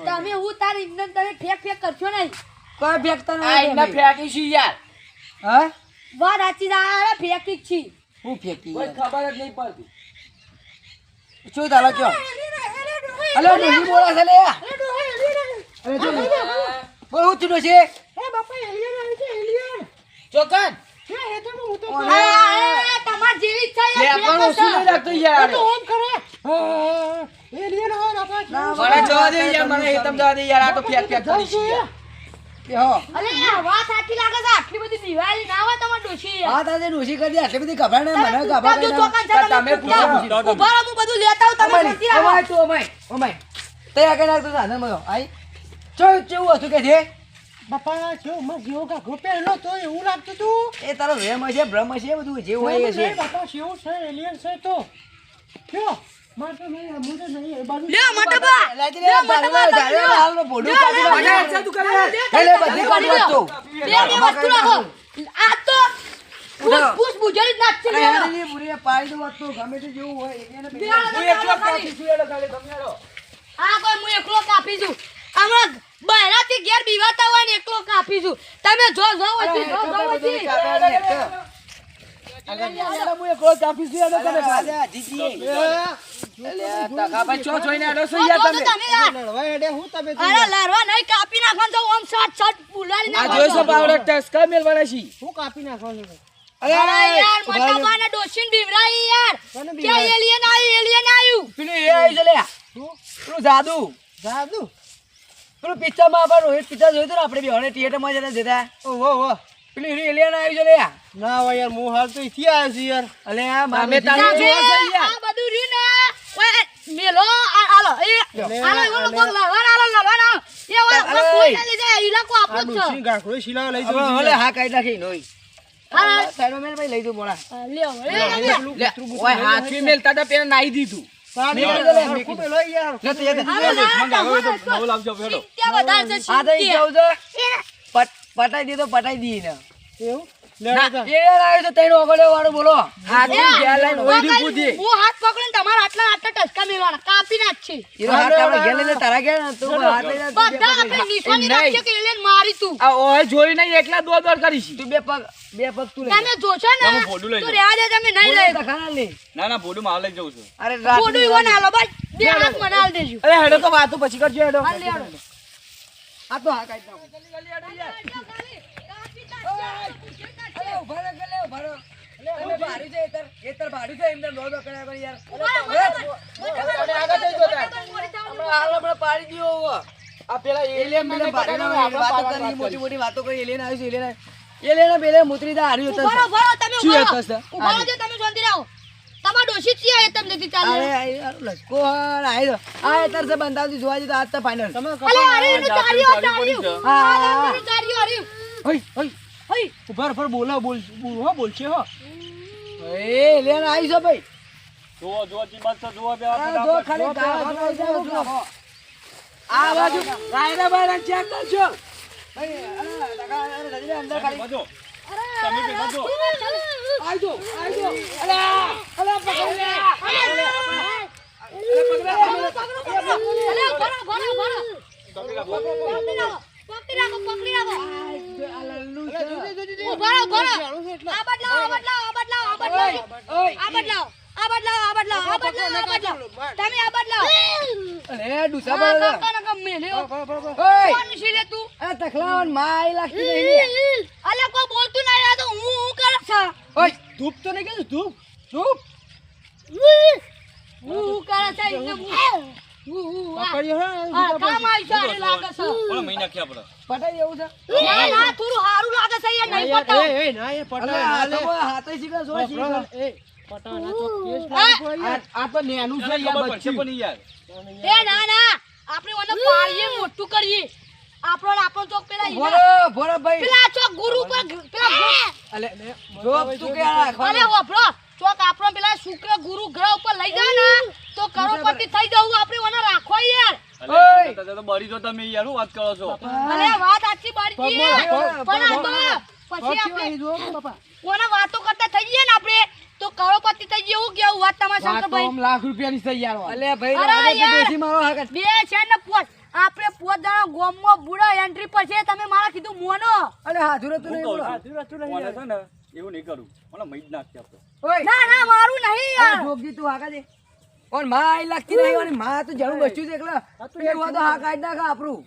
તમે હું તાર ઇન્દન તમે ફેક કરશો નહીં. કોઈ ફેંકતા આ એના ફેંકી છે યાર. હા વાત સાચી આ ફેકી જ છી. હું ફેંકી કોઈ ખબર જ નહીં પડતી. શું ચાલો કયો હલો ડોશી બોલા છે લે અરે જો બહુ ચૂડો છે ચોકન તમાર જેવી જ છે લે પણ ઓછું નહીં લાગતું યાર. મને જવા દે યાર, મને એ તમ જવા દે યાર. આ તો ફેંક કરી છે યાર. બેહો અરે આ વાત સાચી લાગે છે. આટલી બધી દિવાળી ના હોય તમાર ડોશી. હા તાજે ડોશી કરી દે આટલી બધી ખબર ને મને ખબર જો ચોકન છે તમે પૂછો. ઉભા રહો, હું બધું લેતા આવું. તમે શાંતિ રાખો. ઓમાય તો ઓમાય તે આગળ નાખ તો સાધન મળ્યો આઈ ચો કેવું હતું કે છે બાપા જો માં જેવો કાકો પહેલો તો એવું લાગતું તું એ તારો વેમ છે ભ્રમ છે બધું જે હોય એ છે બાપા જેવું છે એલિયન છે તો કયો મારતો નહીં હું તો નહીં એ બાજુ લ્યો મટબા લાજી લે બારવા ધારે હાલમાં બોડું કાઢી નાખે છે તું કરે. એટલે બધી કાઢી નાખતો બે વસ્તુ રાખો. આ તો પૂછ બુજરી જ નાખશે અરે લ્યો. હેડલી પૂરી પાડી દો વાત તો ગમે તે જેવું હોય એને બે બે હું એકલો કાપી છું એનો ખાલી તમે હેડો. આ કોઈ હું એકલો કાપી છું. હમણાં બહેરાથી ઘેર બીવાતા હોય ને એકલો કાપી છું. તમે જો વચ્ચે, જો વચ્ચે. તકાભાઈ ચો જોઈને હેડો છો યાર જો તો તમે. તમે યાર. લડવા હેડે હું તમે અરે લારવા નહીં કાપી નાખવાનું તો ઓમ સાટ પુલાડી આ નાખવાનું. જોઈશો પાવડર ટસકા મેલવાના છે. હું કાપી નાખવાનું અરે યાર મટબાને ડોશીન બીવરાઈ યાર. કોને કે એલિયન આવ્યું. પેલું એ આવી છે લે પેલું જાદુ જાદુ પેલું પિક્ચરમાં આપણે રોહિત પિક્ચર જોયું હતું ને આપણે બેહોને થિયેટરમાં જતા જતા ઓહો પેલું એલિયન આવ્યું છે લે ના હોય યાર હું હાલ તો અહીંથી આવ્યો છું યાર અલે આ અમે મામે તારું તમે જોવા છે યાર. આ બધું રહ્યું ને ઓય મેલો આલો એવો કોક લડવાના એ વાત કોઈ ના લીધે ઇલાકો આ આપણો જ ડોશી ગાંઠો શીલા લઈ હવે જવું હવે હા કાઢી નાખી નોઈ હા સાઈડમાં મેલ ભાઈ લઈ દો બોલા લ્યો લે ઓય હાથવી મેલતા તા પેલા નાઈ દીધું. પેલો યાર નથી એ નવો લાવજો હેડો. વધારે છે આ તો ઈ કેવું છે પટાઈ દીધો પટાઈ દી ને એવું ના એલિયન આવ્યું છે તૈનો ઓગળ્યો વાળો બોલો હાથવી ગયા લઈને ઓયડી કૂદી. હું હાથ પકડીને તમારા આટલા ટચકા મેળવાના કાપી નાખશે. ઈરો હાથ આપણે ઘેર લઈને તારા ઘેર ને તું હાથ લઈને તું બધા આપણે નિશાની રાખશે કે એલિયન મારી તું. આ ઓય જોઈ નહીં એકલા દોડ કરી છે. તું બે પગ તું લઈ તમે જોશો ને તમે ફોટો લઈ તો લો. રેવા દે તમે નહીં લઈ. ખાના લે ના ના બોડું માં લઈ જઉં છું. અરે રાત ફોટો ઈવો ના લો ભાઈ. બે હાથ મનાલ દેજો. અરે હેડો તો વાતો પછી કરજો હેડો. હાલ લે હાલો. આ તો હા કાઢી નાખો અરે ઉભા રહો ગલે ઉભા રહો તમે ભાડું છે એતર ભાડું છે એમને દોડો કર્યા કરી યાર હમણાં પાડી દીધો હવે. આ પેલા એલિયન પેલા ભાડીના વાતો કરી મોટી મોટી વાતો કરી એલિયન આવ્યું છે એલિયન પેલે મુતરી દા હાર્યું હતું ઉભા રહો, ઉભા રહો, તમે શું ઉભા હતો રહો. સર? ઉભા રહો જો તમે શાંતિ રહો. તમારા ડોશી જ છે એ તમને નથી ચાલે. અરે આ લસકો આયો આ એતર છે બંધાવતી જોવા જતો આજ તો ફાઇનલ તમે અલે અરે એનો ચાર્યો ચાર્યો. હા. એનો ચાર્યો હર્યું. હઈ હઈ હઈ. ઉભા પર બોલા બોલશે હો એ એલિયન આવ્યું છે ભાઈ જો જીબત તો જો બે આ જો ખાલી ગાવા જો આ બાજુ રાયરા બાયરા ચેક કરજો ભાઈ અરે દાદી અંદર ખાલી બાજો અરે તમે બે બાજો. આવજો અરે અરે પકડ લે પકડી રાખો. આ લલ્લુ છે ઉભા રહો, ઉભા રહો. આ બદલાવો. તમે આ બદલાવો. અરે ડુસા આ બળો કાકાના ગમ મેલ્યો. ઓય કોણ છે લે તું? આ તખલાવન માય લાગતી નહીં અલે કોઈ બોલતું નહીં આ તો હું કરે છે. ઓય ધૂપ તો નહીં કીધું ધૂપ ચૂપ હું કરે છે એને હું. પકડ્યો આ કામ આવી છે આને લાગે છે. કોણ મહિના ખ્યા પડે. પટાઈ એવું છે ના થોડું સારું લાગે છે યાર નહીં પતાવ. એ ના એ અલે પટા આ ના તો લે હાથે શીખે જો શીખે એ પટા ના તો કેસ લાગો યાર આ તો નેનું છે ખબર યાર પડશે બચ્ચું પણ યાર. એ ના આપણે ઓને પાડીએ મોટું કરીએ. આપણો ચોક પેલા ભોરો ભાઈ પેલા ચોક ગુરુ પર પેલા અલે જોબ તું કે રાખવા અરે વાપરો ચોક આપણો પેલા શુક્ર ગુરુ ગ્રહ ઉપર લઈ જાય ને તો કરોડપતિ થઈ જવું આપણે ઓને રાખો યાર. અલે તો બળી તો તમે યાર હું વાત કરો છો. અરે વાત આછી બારી છે પણ આ તો પછી પક્ષી આપણે જો બાપા ઓને વાતો કરતા થઈ જઈએ ને આપણે તો કરોડપતિ થઈ જવું કેવું વાત તમારા શંકરભાઈ. લાખ રૂપિયાની થઈ યાર અલે ભાઈ અરે રાડે યાર. દેશી મારો હક બે છે ને પોત આપણે પોત જણા ગોમમાં બુડા એન્ટ્રી પર છે તમે મારા કીધું મોનો અરે હાજુર તું નહીં બોલો મને છે ને એવું નહીં કરું મને મહિજ નાખી આપતો ઓય ના મારું નહીં યાર જોગજી તું હાકા દે ઓન માં આઈ લાગતી નહીં ઓની માં તો જણું બચ્યું છે એકલા પેલું તો હા કાઢ નાખા આપણું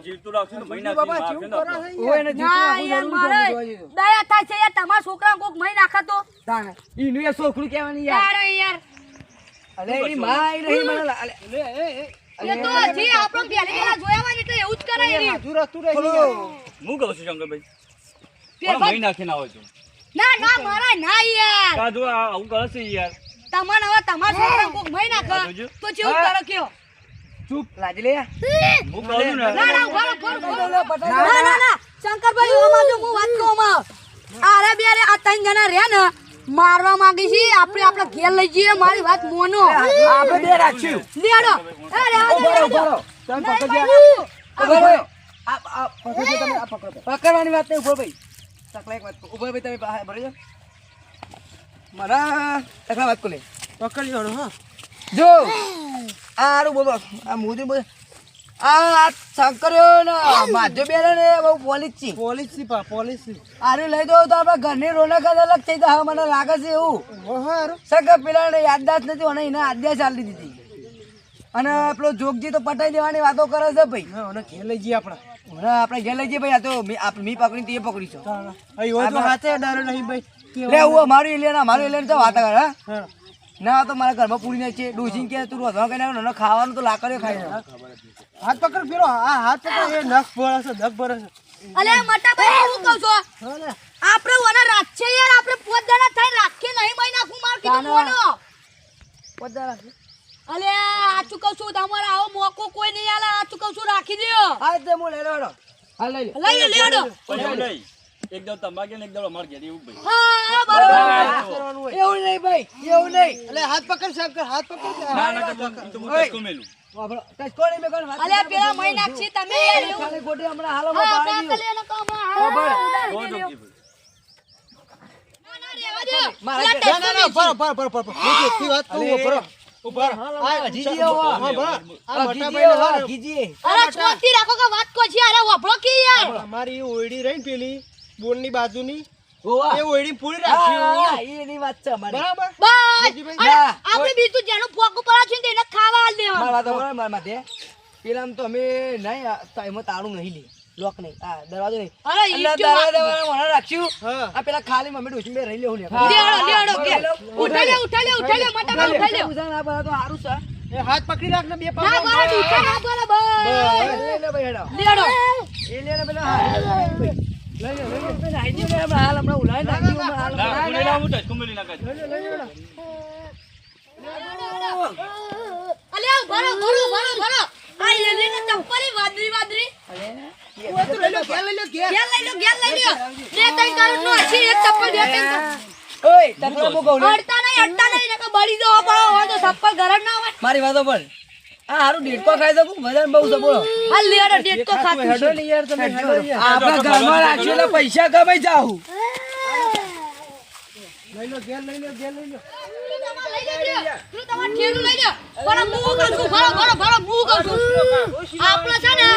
જીવતું રાખશું ને મહિના ઓય ને ના યાર મારે દયા થાય છે યાર તમારા છોકરા કોક મહી નાખતો તાણે ઈનું એ છોકરું કહેવાની યાર અરે યાર અલે એની માં આઈ નહીં મને અલે એ તો જે આપણો પહેલેલા જોયા હોય ને એટલે એવું જ કરાય રી હું કહું છું શંકરભાઈ પેલા મહિના નાખી ના હોય તો ના મારા ના યાર કા જો આવું કરે છે યાર તમને હવે તમારા છોકરા કોક મહી નાખે તો જેવું કરો કયો ચૂપ લાજી લે હું કહું છું ને ના ના શંકરભાઈ ઓમાં જો હું વાત કહું માં આરે બે આ ત્રણ જણા રહ્યા ને મારવા માંગી છે આપણે આપણા ઘેર લઈ જઈએ મારી વાત મોનો આપણે બે રાખ્યું લેડો ઉભરો તમે પકડ્યા આ પકડો તમે આ પકડો પકડવાની વાત નહીં ઉભો ભાઈ તકલા એક વાત ઉભો ભાઈ તમે બહાર ભરી જાઓ મારા તકલા વાત કોલે પકડી લો હા જો આરું બોલો આ મોદી બોલ આ શંકર્યો ને માધ્ય બેન ને બહુ પોલીસ છે આરે લઈ દો તો આપણા ઘરની રોનક જ અલગ થઈ જાય મને લાગે છે એવું સગા પેલા યાદદાસ્ત નથી અને એને આદ્યા ચાલી દીધી અને પેલો જોગજી તો પટાઈ દેવાની વાતો કરે છે ભાઈ ઘેર લઈ જઈએ આપણે ઘેર લઈ જઈએ ભાઈ આ તો મી પકડી તે પકડીશું હાથે ડરો નહીં ભાઈ લે હું મારું એલિયન તો વાત કર હા ના તો મારા ઘરમાં પૂરી નાખી છે ડોસી કે તું વધવા કઈ નાખ ખાવાનું તો લાકડીઓ ખાઈ હાથ પકડ પેલો હાથ પકડ એ નખ ભરે છે અલે મટા ભાઈ હું કહું છું આપણે ઓના રાત છે યાર આપણે પોત જણા થઈને રાખીએ નહીં મહી નાખું માર કીધું મોનો અલે આચું કહું છું તમારે આવો મોકો કોઈ નહીં આલે આચું કહું છું રાખી દ્યો હા તે હું લઈ લેવાનો હા લઈ લઈ લેડો નહીં એકદમ તમાકે ને એકદમ અમાર ઘેર એવું ભાઈ હા બરાબર એવું નહીં ભાઈ એવું નહીં એટલે હાથ પકડ શંકર હાથ પકડ ના તો હું ટચકો મેલું ટચકો નહીં મેં અલે પેલા મહી નાખી તમે યાર એવું ખાલી ગોટી હમણાં હાલો હા માં પાડી કાકલી ને કામ હા બહુ જોગી ભાઈ ના રેવા દો મારા પેલા ટચકો અરે છોકરી રાખો કે વાત કો છે અરે વભળો કે યાર અમારી ઓયડી રહી ને પેલી બોલની બાજુની ઓવા એ ઓયડી પૂરી રાખી એની વાત છે અમારી બરાબર બસ અરે આપણે બીજું જેનું પોક ઉપર છે ને એને ખાવા આલ દેવાનું મારા તો બરાબર મારા માથે પેલા તો અમે નહીં એમાં તાળું નહીં લે લોક નહીં આ દરવાજો નહીં અરે ઈ એટલે જો દરવાજા મને રાખ્યું હા. આ પેલા ખાલી મમ્મી ડોસી બે રહી લેવું ને લેડો કે ઉઠાઈ લે મટા ભાઈ ઉઠાઈ લે આ બધા તો સારું છે એ હાથ પકડી રાખ ને બે ના બરાબર ઉઠા ના બરાબર લઈ લે ભાઈ હેડો લેડો એ લે ને પેલા લઈ લે હાઈજી ને હમણાં હાલ હમણાં ઉલાઈ નાખ્યું હમણાં હાલ ના હું લેલા હું ટચકો મેલી નાખા અલે ભરો આ એલીને ચપ્પલી વાદરી ગેલ લઈ લો બે તઈ કરું નો છે એક ચપ્પલ બે તઈ ઓય તકલો બો કહું અડતા નહીં નકર બળી દો પડો હોય તો ચપ્પલ ગરમ ના હોય મારી વાતો પણ આ હારું ડેટકો ખાઈ શકું વજન બહુ છે બોલો આ લેડો ડેટ તો ખાતું હેડો ને યાર તમે હેડો આપણા ઘરમાં રાખ્યું એટલે પૈસા કમાઈ જાઉં લઈ લો ગેલ લઈ લો તું તમાર ઠેલું લઈ લે પણ હું કહું છું ભરો હું કહું છું આપણે છે ને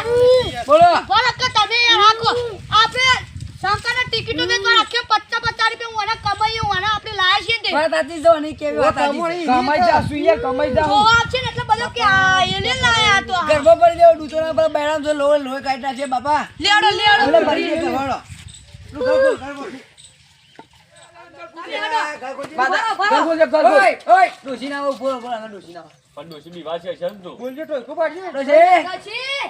બોલો ભરો કે તમે યાર રાખો આપણે શંકરને ટિકિટો વેચવા રાખ્યો 50 રૂપિયા હું આને કમાઈ હું આને આપણે લાયા છીએ ને વાત આતી જો નહીં કેવી વાત આતી કમાઈ જાશું યાર કમાઈ તો જાઉં આપ છે ને એટલે બધો કે આ એને લાયા તો આ. ગરબો પડી દેવો ડૂચોના પર બેરામ જો લોહી કાઢી નાખે બાપા લેડો એટલે ભરી દે ગરવાડો ઓય ઓય ડોસી ના આવો બોલો બોલો ડોસી ના પણ ડોસી બીવા છે છે તો બોલજો ટોયકો પાડજો ડોસી પછી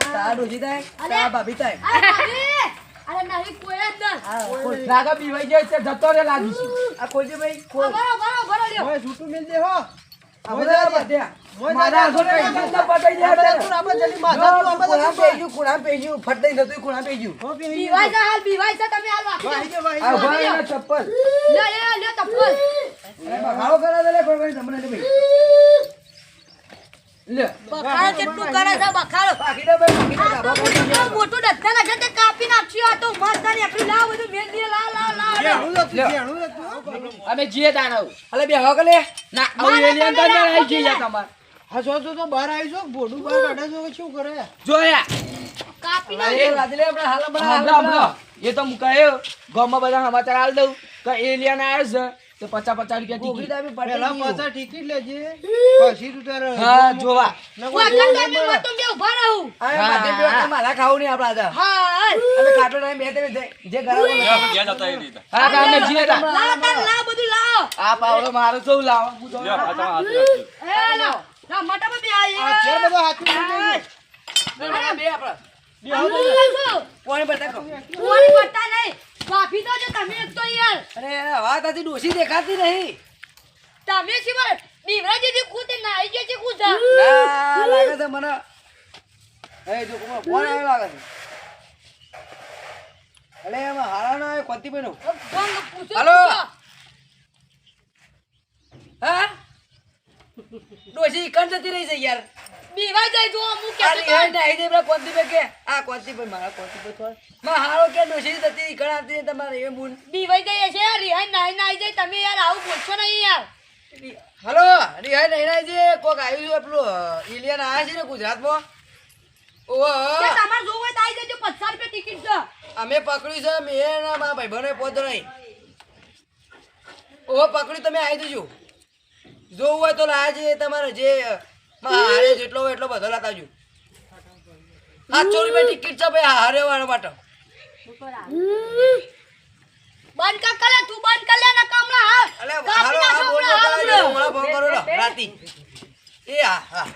તા ડોસી થાય તા ભાભી થાય અરે ભાભી અરે નહીં કોઈ જ ન લાગા બીવાઈ જાય છે જતો રે લાગી છે આ કોજે ભાઈ ખોલ ભરો લ્યો ઓય છૂટું મિલ દે હો આ બધા બધ્યા મારા આસો કઈ જતા પટાઈ દે આપણે જલ્દી માથા તો આપણે કુણા પેજ્યું ફટ દઈ નતું કુણા પેજ્યું બીવાય છે તમે હાલ વાકી દો. આ ભાઈ એના ચપ્પલ લ્યો ચપ્પલ બખાડો કરા દે લે કોઈ ભાઈ તમને ભાઈ લે બખાડો કેટલું કરે છે બખાડો બાકી દે ભાઈ બાકી દે બાબા આ મોટું ડત્તા ના છે તે કાપી નાખ્યો આ તો મસ્ત ને એકલી લાવ બધું મેલ દે લા અમે જીએ દાનવ અલે બે હવા કલે ના આવું એલિયન તો ના આવી જઈએ તમાર હા તો બહાર આવી છો બોડું બહાર કાઢે છો કે શું કરે જોયા કાપી એ નાખે. લાદી લે આપણે હાલ હમણાં એ તો મુકાયો ગામમાં બધા સમાચાર આલ દઉં કે એલિયન આવ્યો છે તો 50 રૂપિયા ગોગડી ટિકિટ દાબી પેલા પડી પાછા ટિકિટ લેજે પછી તું તારે હા જોવા વખત તમે મત તો બે ઉભા રહું. હવે માથે બે વખત મારા ખાવું નહીં આપણા હતા હા અમે ખાટલો નહીં બે તે જે ઘર હા તો અમે જીએ તા લાવો તાર લાવો બધું લાવો. આ પાવડો મારો સૌ લાવો હું તો એ લાવો. ના મટામાં બે આ ચાર બધા હાથું અરે બે આપણા શું? કોણ બતા કહો કોણી પડતા નહીં. કાપી દો છો તમે એક તો યાર. અરે વાત હતી ડોસી દેખાતી નહીં તમે સિવાય દીવરાજીથી ખુદ નાઈ ગયો છે ખુદ. ના લાગે છે મને એ જો કોણ ફોન આવ્યો લાગે છે અલે એમાં હારા ના આવે કોંતી બેનો ગંગ પૂછો. હાલો. હા ડોસી કણ જતી રહી છે યાર બીવાઈ જાય જો હું આ કેતો રિહાઈ તો. નાહી દે પેલા કોંતી બે કે આ કોંતી બે મારા કોંતી બે થોડ માં હારો કે ડોસી જતી કણ આવતી તમારે એ મુન બીવાઈ જાય છે રિહાઈ નાઈ જાય તમે યાર આવું બોલશો નહીં યાર. હલો રિહાઈ નહીં નાહી છે કોક આવ્યું છે પેલું ઇલિયન આયા છે ને ગુજરાતમાં ઓહો કે તમારે જોવું હોય તો આવી જજો 50 રૂપિયા ટિકિટ છે. અમે પકડ્યું છે મેં ને મારા ભાઈબંધોએ પહોંચો નહીં ઓહો પકડ્યું તમે આવી દેજો જોવું હોય તો લાયા છે તમારે જે હારે જેટલો હોય એટલો બધો લાવજો 800 રૂપિયા ટિકિટ છે ભાઈ હારે વાળા માટે બંધ કર કલે તું બંધ કર લે ને કમલા હા. અલે કાપી હાલો નાખો હા બોલ હમણાં, હમણાં ફોન કરો લો રાતી એ હા હા